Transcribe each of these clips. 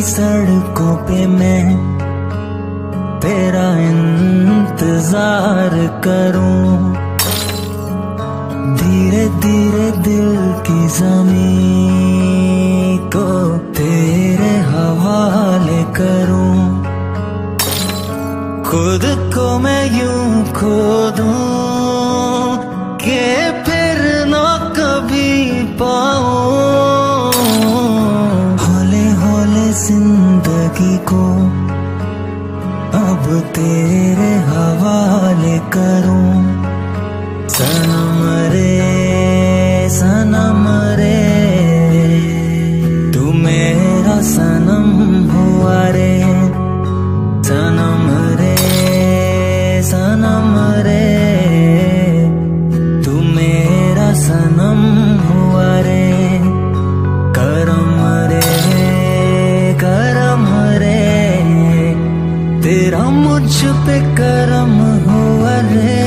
सड़कों पे मैं तेरा इंतजार करूं, धीरे धीरे दिल की ज़मीं को तेरे हवाले करूं, खुद को मैं यूं खो दूं कि फिर ना कभी पाऊं। हौले हौले जिंदगी को अब तेरे हवाले करूं, सनम रे तू मेरा सनम हुआ रे, सनम रे तू मेरा सनम हुआ रे, करम रे तेरा मुझ पे करम हुआ रे,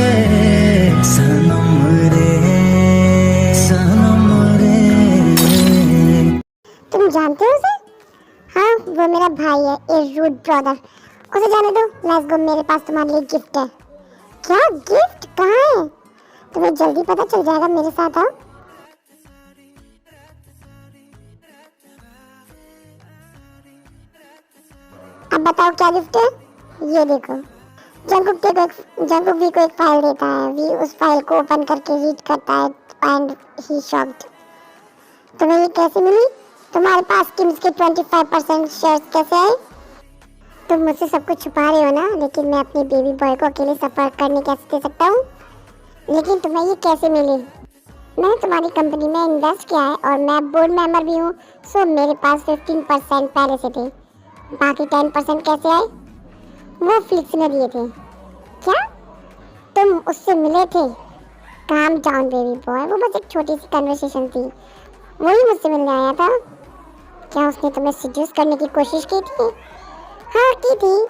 सनम रे। तुम जानते हो उसे? हाँ, वो मेरा भाई है, ए रूड ब्रदर। उसे जाने दो। लेट्स गो, मेरे पास तुम्हारे लिए गिफ्ट है। क्या गिफ्ट? कहाँ है? तुम्हें जल्दी पता चल जाएगा, मेरे साथ आओ। अब बताओ क्या गिफ्ट है? ये देखो। जंकुक वी को एक फाइल देता है। वी उस फाइल को ओपन करके रीड करता है एंड ही शॉक्ड। तुम्हें ये कैसे मिली? तुम्हारे पास किम्स के 25% शेयर्स कैसे आए? तुम मुझसे सब कुछ छुपा रहे हो ना, लेकिन मैं अपने बेबी बॉय को अकेले सफर करने कैसे दे सकता हूँ? लेकिन तुम्हें ये कैसे मिली? मैंने तुम्हारी कंपनी में इन्वेस्ट किया है और मैं बोर्ड मेंबर भी हूँ, सो मेरे पास 15% पहले से थे। बाकी 10% कैसे आए? वो फ्लिक्स ने दिए थे। क्या तुम उससे मिले थे? काम डाउन बेबी बॉय, वो बस एक छोटी सी कन्वर्सेशन थी। वही मुझसे मिलने आया था। क्या उसने तुम्हें सीड्यूस करने की कोशिश की थी? हाँ, की थी।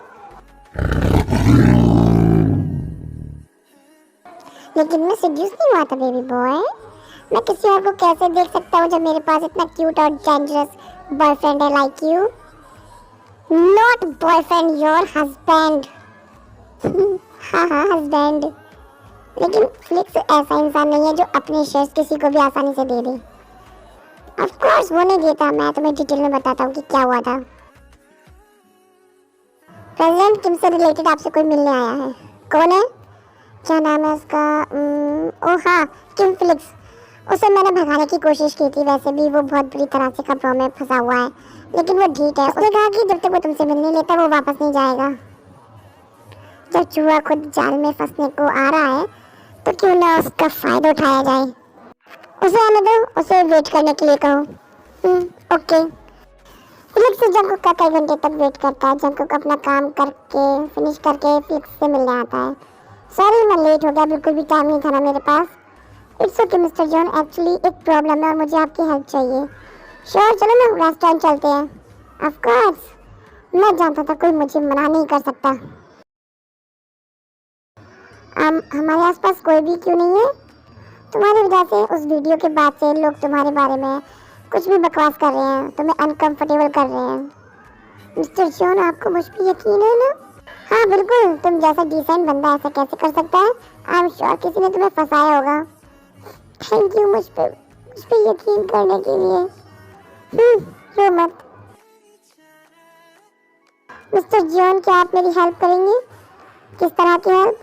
लेकिन मैं सीड्यूस नहीं हुआ था बेबी बॉय। मैं किसी और को कैसे देख सकता हूँ जब मेरे पास इतना क्यूट और डेंजरस बॉयफ्रेंड है like you? Not boyfriend, your husband. हाँ हस्बैंड। लेकिन फ्लिक्स ऐसा इंसान नहीं है जो अपने शेयर्स किसी को भी आसानी से दे दे। ऑफ कोर्स वो नहीं देता। मैं तुम्हें डिटेल में बताता हूँ कि क्या हुआ था। प्रेसिडेंट किम से रिलेटेड आपसे कोई मिलने आया है। कौन है? क्या नाम है उसका? ओह हाँ, किम फ्लिक्स। उसे मैंने भगाने की कोशिश की थी। वैसे भी वो बहुत बुरी तरह से खबरों में फंसा हुआ है, लेकिन वो ठीक है। उसने कहा कि जब तक वो तुमसे मिलने लेता वो वापस नहीं जाएगा। जब चूहा खुद जाल में फंसने को आ रहा है तो क्यों ना उसका फायदा उठाया जाए। उसे आने दो, उसे वेट करने के लिए कहो। ओके। फ्लिक्स जंकुक का कई घंटे तक वेट करता है। जंकुक अपना काम करके फिनिश करके फ्लिक्स से मिलने आता है। सॉरी मैं लेट हो गया, बिल्कुल भी टाइम नहीं था ना मेरे पास। It's okay mister John, actually एक प्रॉब्लम है और मुझे आपकी हेल्प चाहिए। श्योर, चलो ना रेस्टोरेंट चलते हैं। ऑफ कोर्स, मैं जानता था कोई मुझे मना नहीं कर सकता। हमारे आसपास कोई भी क्यों नहीं है? तुम्हारी वजह से उस वीडियो के बाद से लोग तुम्हारे बारे में कुछ भी बकवास कर रहे हैं, तुम्हें अनकंफर्टेबल कर रहे हैं। मिस्टर जॉन, आपको मुझ पर यकीन है ना? हाँ बिल्कुल, तुम जैसा डिसेंट बंदा ऐसा कैसे कर सकता है? आई एम श्योर किसी ने तुम्हें फंसाया होगा। थैंक यू मुझ पे यकीन करने के लिए। रो मत। मिस्टर जॉन, क्या आप मेरी हेल्प करेंगे? किस तरह की हेल्प?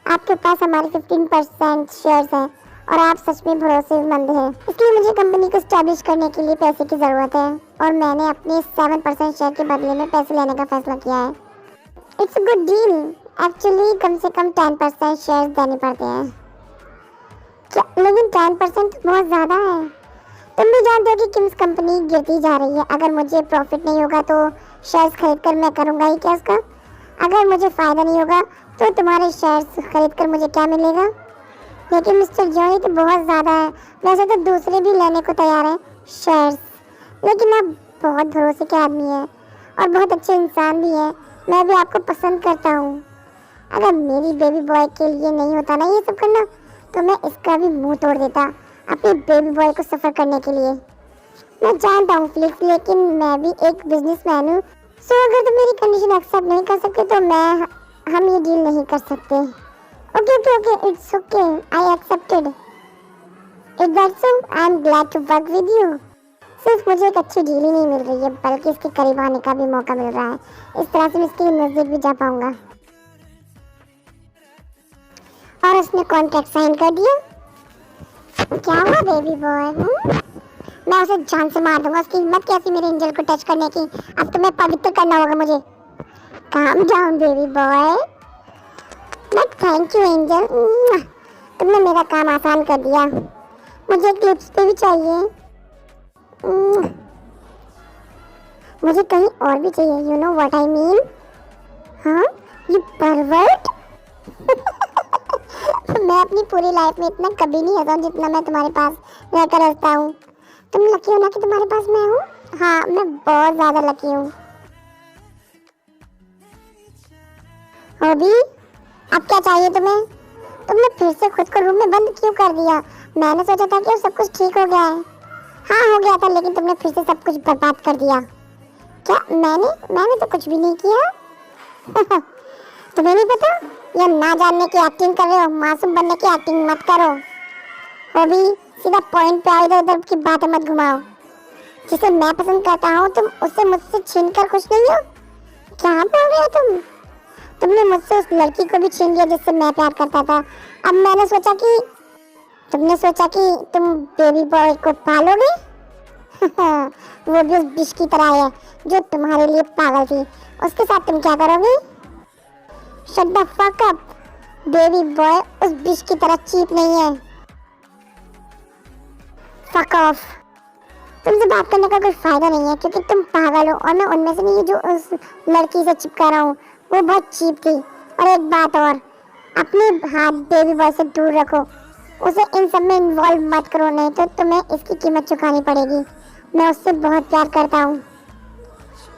आपके पास हमारे 15% शेयर्स हैं और आप सच में भरोसेमंद हैं, इसलिए मुझे कंपनी को स्टैब्लिश करने के लिए पैसे की ज़रूरत है और मैंने अपने 7% शेयर के बदले में पैसे लेने का फैसला किया है। It's a good deal. Actually कम से कम 10% शेयर्स देने पड़ते हैं। क्या? लेकिन 10% बहुत ज़्यादा है। तुम भी जानते हो कि किम्स कंपनी गिरती जा रही है। अगर मुझे प्रॉफिट नहीं होगा तो शेयर्स खरीद कर मैं करूँगा ही क्या उसका? अगर मुझे फ़ायदा नहीं होगा तो तुम्हारे शेयर्स खरीद कर मुझे क्या मिलेगा? लेकिन मिस्टर जॉनी तो बहुत ज़्यादा है। वैसे तो दूसरे भी लेने को तैयार हैं शेयर्स, लेकिन आप बहुत भरोसे के आदमी हैं और बहुत अच्छे इंसान भी हैं। मैं भी आपको पसंद करता हूँ। अगर मेरी बेबी बॉय के लिए नहीं होता ना ये सब करना, तो मैं इसका भी मुंह तोड़ देता अपने बेबी बॉय को सफ़र करने के लिए। मैं जानता हूँ फ्लिक्स, लेकिन मैं भी एक बिजनेसमैन हूँ। सो अगर तुम मेरी कंडीशन एक्सेप्ट नहीं कर सकते तो हम ये डील नहीं कर सकते। Okay okay okay, it's okay, I accepted it. That's all, I am glad to work with you. सिर्फ मुझे एक अच्छी डील ही नहीं मिल रही है, बल्कि इसके करीब आने का भी मौका मिल रहा है। इस तरह से मैं इसके नजदीक भी जा पाऊंगा। और उसने कॉन्ट्रैक्ट साइन कर दिया। क्या हुआ बेबी बॉय? मैं उसे जान से मार दूंगा। उसकी हिम्मत कैसी मेरे एंजल को टच करने की। अब तुम्हें पवित्र करना होगा मुझे। Calm down baby boy. But thank you angel, तुमने मेरा काम आसान कर दिया। मुझे एक लिपस्टिक भी चाहिए। मुझे कहीं और भी चाहिए, you know what I mean. हाँ, यू परवर्ट। मैं अपनी पूरी लाइफ में इतना कभी नहीं हंसा जितना मैं तुम्हारे पास रहकर हंसता हूँ। तुम लकी हो ना कि तुम्हारे पास मैं हूँ। हाँ, मैं बहुत ज्यादा लकी हूँ। हॉबी, अब क्या चाहिए तुम्हें? तुमने फिर से खुद को रूम में बंद क्यों कर दिया? मैंने सोचा था कि अब सब कुछ ठीक हो गया है। हाँ हो गया था, लेकिन तुमने फिर से सब कुछ बर्बाद कर दिया। क्या? मैंने तो कुछ भी नहीं किया। तुम्हें नहीं पता? या ना जानने की एक्टिंग कर रहे हो? मासूम बनने की एक्टिंग मत करो। हॉबी, सीधा पॉइंट पे आओ, इधर उधर की बातें मत घुमाओ। जिसे मैं पसंद करता हूँ तुम उससे मुझसे छीन कर खुश नहीं हो? क्या बोल रहे हो तुम? तुमने मुझसे उस लड़की को भी छीन लिया जिससे मैं प्यार करता था। अब मैंने सोचा कि तुमने सोचा कि तुम बेबी बॉय को पालोगे। वो भी उस बिश की तरह है जो तुम्हारे लिए पागल थी। उसके साथ तुम क्या करोगे? Shut the fuck up. Baby boy उस बिश की तरह चीप नहीं है। Fuck off. तुमसे बात करने का कोई फायदा नहीं है क्योंकि तुम पागल हो और मैं उनमें से नहीं हूँ जो उस लड़की से चिपका रहा हूँ। वो बहुत चीप थी। और एक बात और, अपने हाथ बेबी बॉय से दूर रखो। उसे इन सब में इन्वॉल्व मत करो, नहीं तो तुम्हें इसकी कीमत चुकानी पड़ेगी। मैं उससे बहुत प्यार करता हूँ।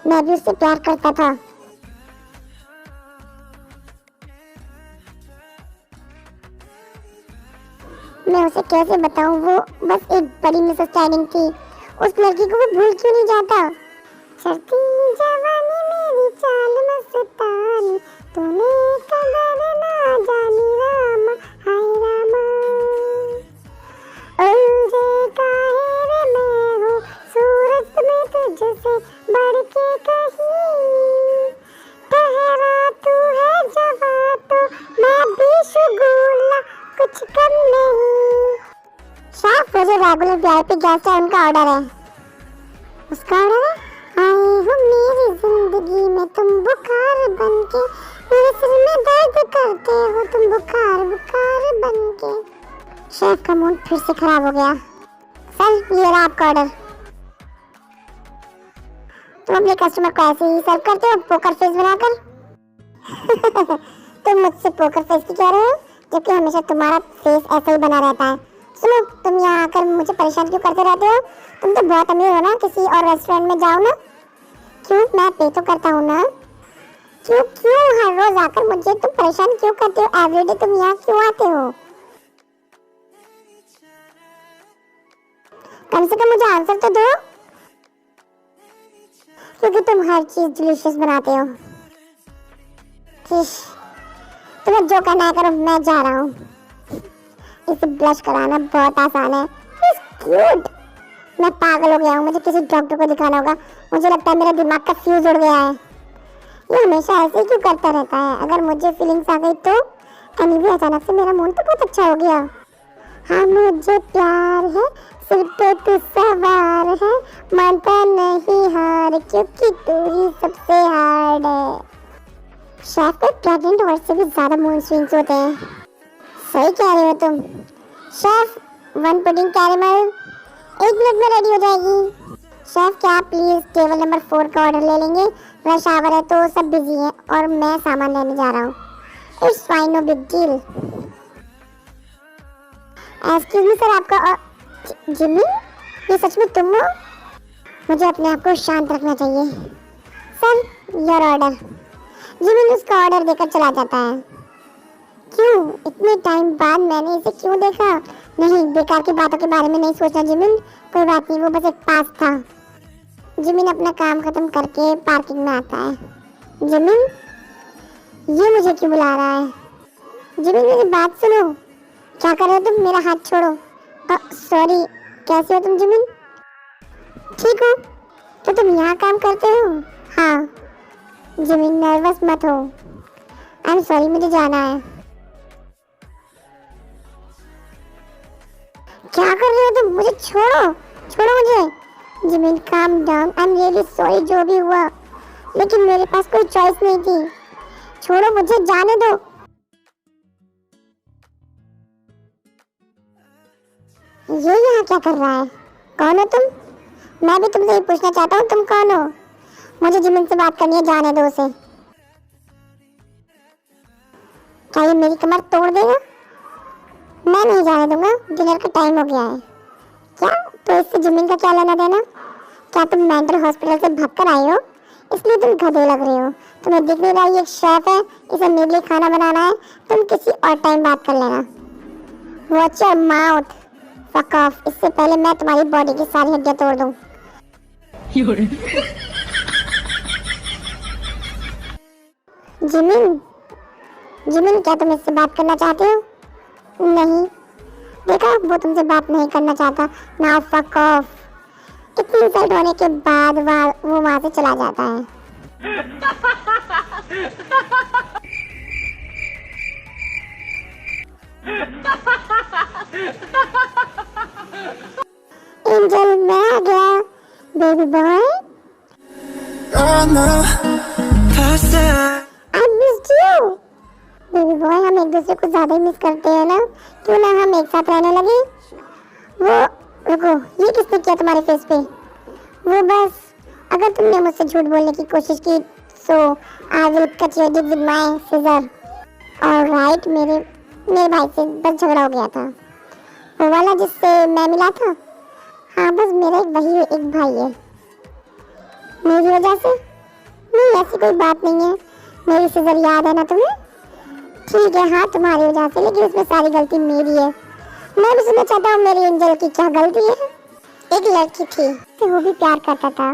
मैं भी उससे प्यार करता था। मैं उसे कैसे बताऊँ? वो बस एक बड़ी मिसअंडरस्टैंडिंग थी। उस लड़की को वो भूल क्यों नहीं जाता? चलती जवानी मेरी चाल मस्तानी, तूने कदर ना जानी रामा, हाय रामा। उलझे काहे रे मैं हूँ सूरत में तुझसे बढ़ के कहीं। ठहरा तू है जवा तो मैं भी शुगुला कुछ कम नहीं। शायद मुझे रेगुलर वीआईपी गेस्ट है, उनका ऑर्डर है। उसका ऑर्डर है? आए हो मेरी जिंदगी में तुम बुखार बनके, मेरे सिर में दर्द करते हो तुम बुखार बुखार बनके। शेफ का मूड फिर से खराब हो गया। सर, ये रहा आपका ऑर्डर। तुम अपने कस्टमर को ऐसे ही सर्व करते हो, पोकर फेस बनाकर। तुम मुझसे पोकर फेस की कह रहे हो, जबकि हमेशा तुम्हारा फेस ऐसा ही बना रहता है। सुनो, तुम यहाँ आकर मुझे परेशान क्यों करते रहते हो? तुम तो बहुत अमीर हो ना, किसी और रेस्टोरेंट में जाओ ना। क्यों? मैं पे तो करता हूँ ना। क्यों क्यों हर रोज आकर मुझे तुम परेशान क्यों करते हो? एवरीडे तुम यहाँ क्यों आते हो? कम से कम मुझे आंसर तो दो। क्योंकि तुम हर चीज डिलीशियस बनाते हो। तुम्हें जो करना है करो, मैं जा रहा हूँ। इसे ब्लश कराना बहुत आसान है। क्यूट। मैं पागल हो गया हूँ, मुझे किसी डॉक्टर को दिखाना होगा। मुझे लगता है मेरा दिमाग का फ्यूज उड़ गया है। ये हमेशा ऐसे ही क्यों करता रहता है? अगर मुझे फीलिंग्स आ गई तो? एनीवे, अचानक से मेरा मूड तो बहुत अच्छा हो गया। हाँ, मुझे प्यार है, सिर पे तू सवार है, मानता नहीं हार क्योंकि तू ही सबसे हार्ड है। शेफ पे प्रेग्नेंट औरत से भी ज्यादा मूड स्विंग्स होते हैं। सही कह रहे हो तुम। शेफ, 1 पुडिंग कैरेमल 1 मिनट में रेडी हो जाएगी। शेफ, क्या आप प्लीज टेबल नंबर 4 का ऑर्डर ले लेंगे? रश आवर है तो सब बिजी हैं और मैं सामान लेने जा रहा हूँ। It's fine, no big deal. Excuse me sir, आपका जिमी, ये सच में तुम हो? मुझे अपने आप को शांत रखना चाहिए। Sir, your order. जिमी उसका ऑर्डर देकर चला जाता है। क्यों? इतने टाइम बाद मैंने इसे क्यों देखा? नहीं, बेकार की बातों के बारे में नहीं सोचना जिमिन, कोई बात नहीं, वो बस एक पास था। जिमिन अपना काम खत्म करके पार्किंग में आता है। जिमिन, ये मुझे क्यों बुला रहा है? जिमिन मेरी बात सुनो, क्या कर रहे हो तुम? मेरा हाथ छोड़ो। सॉरी, कैसे हो तुम जिमिन? ठीक हो? तो तुम यहाँ काम करते हो? हाँ। जिमिन नर्वस मत हो, आई एम सॉरी, मुझे जाना है। क्या कर रहे हो तुम? मुझे छोड़ो, छोड़ो मुझे। Jimin calm down, I am really sorry जो भी हुआ, लेकिन मेरे पास कोई चॉइस नहीं थी। छोड़ो मुझे, जाने दो। ये यहाँ क्या कर रहा है? कौन हो तुम? मैं भी तुमसे ये पूछना चाहता हूँ, तुम कौन हो? मुझे जिमिन से बात करनी है, जाने दो उसे। क्या ये मेरी कमर तोड़ देगा? मैं नहीं जाने दूंगा, डिनर का टाइम हो गया है। क्या? तो इससे जिमिन का क्या लेना देना? क्या तुम मेंटल हॉस्पिटल से भाग कर आए हो, इसलिए तुम गधे लग रहे हो? तुम्हें दिख नहीं रहा ये एक शेफ है, इसे मेरे लिए खाना बनाना है, तुम किसी और टाइम बात कर लेना। Watch your mouth, fuck off, इससे पहले मैं तुम्हारी बॉडी की सारी हड्डियां तोड़ दूं। जिमिन, जिमिन, क्या तुम इससे बात करना चाहते हो? नहीं, देखा, वो तुमसे बात नहीं करना चाहता। Now fuck off. इतनी इंसल्ट होने के बाद वो वहां से चला जाता है। एंजल, मैं आ गया, baby boy. I missed you. Baby boy, हम एक दूसरे को ज्यादा ही मिस करते हैं ना, क्यों ना हम एक साथ रहने लगे? वो, रुको, ये किसने किया तुम्हारे फेस पे? वो बस, अगर तुमने मुझसे झूठ बोलने की कोशिश की so I will cut your dick with my scissor. Alright, मेरे भाई से बस झगड़ा हो गया था, वो वाला जिससे मैं मिला था। हाँ, बस मेरा वही एक भाई है। मेरी वजह से? नहीं, ऐसी कोई बात नहीं है। मेरी सीजर याद है ना तुम्हें? ठीक है, हाँ, तुम्हारी वजह से, लेकिन उसमें सारी गलती मेरी है। मैं भी सुनना चाहता हूँ मेरी एंजल की क्या गलती है? एक लड़की थी, तो वो भी प्यार करता था।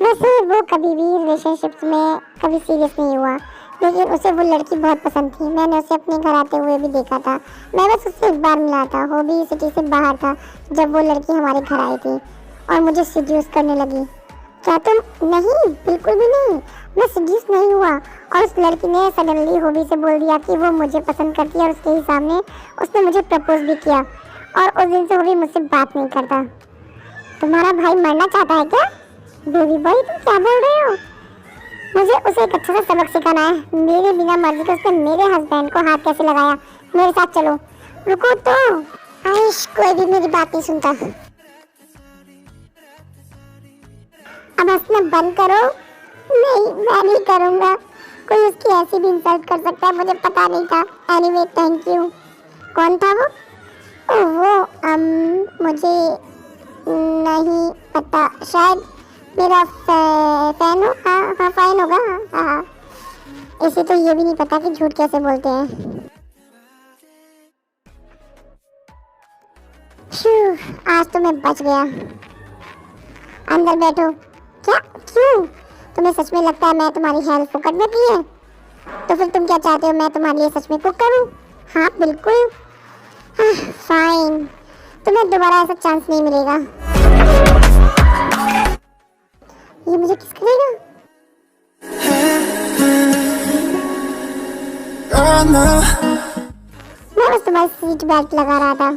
वैसे वो कभी भी रिलेशनशिप्स में कभी सीरियस नहीं हुआ, लेकिन उसे वो लड़की बहुत पसंद थी। मैंने उसे अपने घर आते हुए भी देखा था। मैं बस उससे एक बार मिला था, वो भी सिटी से बाहर था, जब वो लड़की हमारे घर आई थी और मुझे सीड्यूस करने लगी। क्या तुम? नहीं, बिल्कुल भी नहीं, मैं सीड्यूस नहीं हुआ। और उस लड़की ने सडनली होबी से बोल दिया कि वो मुझे पसंद करती है, और उसके ही सामने उसने मुझे प्रपोज भी किया। और उस दिन से होबी मुझसे बात नहीं करता। तुम्हारा भाई मरना चाहता है क्या? बेबी बॉय, तुम क्या बोल रहे हो? मुझे उसे एक अच्छा सा सबक सिखाना है। मेरे बिना मर्जी के उसने मेरे हस्बैंड को हाथ कैसे लगाया? मेरे साथ चलो। रुको तो। आयुष, कोई भी मेरी बात नहीं सुनता। अब हंसना बंद करो। नहीं, मैं नहीं करूँगा। कोई उसकी ऐसी भी इंसल्ट कर सकता है, मुझे पता नहीं था। Anyway, thank you. कौन था वो? मुझे नहीं पता, शायद मेरा फैन हो। हाँ, फैन होगा। हाँ, इसे तो ये भी नहीं पता कि झूठ कैसे बोलते हैं। आज तो मैं बच गया। अंदर बैठो। क्या? क्यों? तुम्हें सच में लगता है मैं तुम्हारी हेल्प फुकट में की है? तो फिर तुम क्या चाहते हो, मैं तुम्हारे लिए सच में कुक करूं? हाँ, बिल्कुल। फाइन, तुम्हें दोबारा ऐसा चांस नहीं मिलेगा। ये मुझे किस करेगा? मैं बस तुम्हारी सीट बेल्ट लगा रहा था।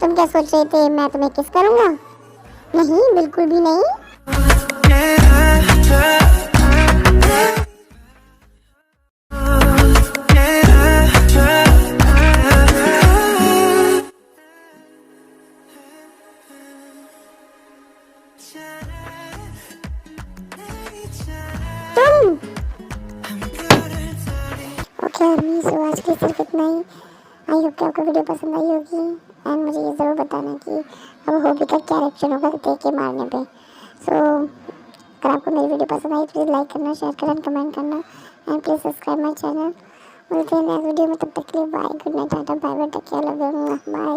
तुम क्या सोच रहे थे, मैं तुम्हें किस करूंगा? नहीं, बिल्कुल भी नहीं। ओके आर्मी, सो आज के सिर्फ इतना ही। आई होप कि आपको वीडियो पसंद आई होगी, एंड मुझे ये ज़रूर बताना कि अब होबी का क्या रिएक्शन होगा देख के मारने पे। सो अगर आपको मेरी वीडियो पसंद आई, प्लीज़ लाइक करना, शेयर करना, कमेंट करना, and please subscribe my channel. मिलते हैं नेक्स्ट वीडियो में, तब तक के लिए bye, good night, tata bye bye, take care, love you, bye.